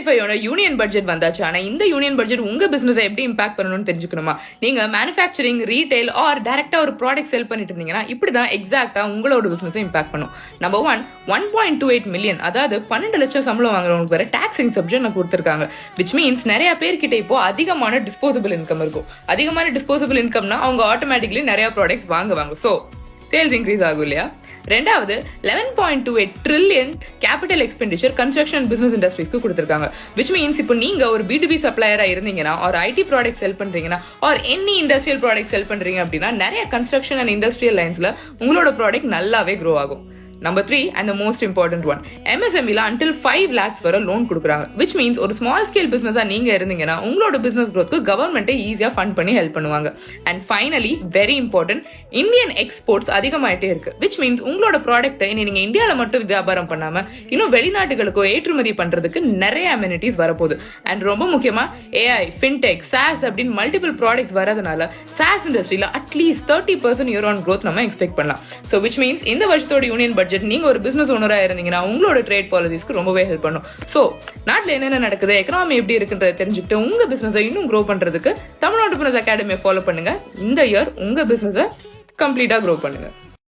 2025 union budget வந்தாச்சு. ஆனா இந்த யூனியன் பட்ஜெட் உங்க பிசினஸ் எப்படி இம்பாக்ட் பண்ணணும்னு தெரிஞ்சுக்கணுமா? நீங்க மேனுஃபேக்சரிங், ரீட்டைல் ஆர் டைரக்டா ஒரு ப்ராடக்ட் செல் பண்ணிட்டு இருந்தீங்கன்னா இப்படிதான் எக்ஸாக்டா உங்களோட பிசினஸ் இம்பாக்ட் பண்ணும். நம்பர் 1.28 மில்லியன், அதாவது 12 லட்சம் சம்பளம் வாங்குறவங்களுக்கு வர டாக்ஸ் எக்ஸம்ப்ஷன் கொடுத்திருக்காங்க. விச் மீன்ஸ் நிறைய பேர்கிட்ட இப்போ அதிகமான டிஸ்போசபிள் இன்கம் இருக்கும். அதிகமான டிஸ்போசபிள் இன்கம்னா அவங்க ஆட்டோமேட்டிக்கலி நிறைய ப்ராடக்ட்ஸ் வாங்குவாங்க. ஸோ சேல்ஸ் இன்க்ரீஸ் ஆகும் இல்லையா? ரெண்டாவது 11.28 trillion capital expenditure construction and business இண்டஸ்ட்ரீஸ்க்கு கொடுத்துருக்காங்க. விச் மீன்ஸ் இப்போ நீங்க ஒரு B2B சப்ளையரா இருந்தீங்கன்னா, ஒரு ஐடி ப்ராடக்ட் செல் பண்றீங்கன்னா, ஆர் எனி இண்டஸ்ட்ரியல் ப்ராடக்ட் செல் பண்றீங்க அப்படின்னா நிறைய கன்ஸ்ட்ரக்ஷன் அண்ட் இண்டஸ்ட்ரியல் லைன்ஸ்ல உங்களோட ப்ராடக்ட் நல்லாவே க்ரோ ஆகும். Number 3 and the most important one, MSME until 5 lakhs வர லோன் கொடுக்குறாங்க. விச் மீன்ஸ் ஒரு ஸ்மால் ஸ்கேல் பிசினஸா நீங்க இருந்தீங்கன்னா உங்களோட பிசினஸ் க்ரோத்க்கு கவர்மெண்ட்டே ஈஸியா ஃபண்ட் பண்ணி ஹெல்ப் பண்ணுவாங்க. And finally very important, Indian exports அதிகமாயிட்டே இருக்கு. விச் மீன்ஸ் உங்களோட ப்ராடக்ட்டை இனி நீங்க இந்தியாவில மட்டும் வியாபாரம் பண்ணாம இன்னும் வெளிநாட்டுகளுக்கோ ஏற்றுமதி பண்றதுக்கு நிறைய அமெனிட்டிஸ் வரப்போகுது. அண்ட் ரொம்ப முக்கியமா AI, ஃபின்டெக், SaaS அப்படின்னு மல்டிபிள் ப்ராடக்ட்ஸ் வரதுனால SaaS இண்டஸ்ட்ரியில அட்லீஸ்ட் 30% இயர் ஆன் க்ரோத் நம்ம எக்ஸ்பெக்ட் பண்ணலாம். ஸோ விச் மீன்ஸ் இந்த வருஷத்தோட யூனியன் பட்ஜெட் நீங்க ஒரு பிசினஸ் ஓனரா இருந்தீங்கன்னா உங்களோட ட்ரேட் பாலிசிஸ்க்கு ரொம்பவே ஹெல்ப் பண்ணும். சோ நாட்டுல என்னென்ன நடக்குது, எக்கனாமி எப்படி இருக்குன்றதை தெரிஞ்சுக்கிட்டு உங்க பிசினஸ் இன்னும் க்ரோ பண்றதுக்கு தமிழ் ஆண்டர்பிரினர்ஸ் அகாடமியை ஃபாலோ பண்ணுங்க. இந்த இயர் உங்க பிசினஸை கம்ப்ளீட்டா க்ரோ பண்ணுங்க.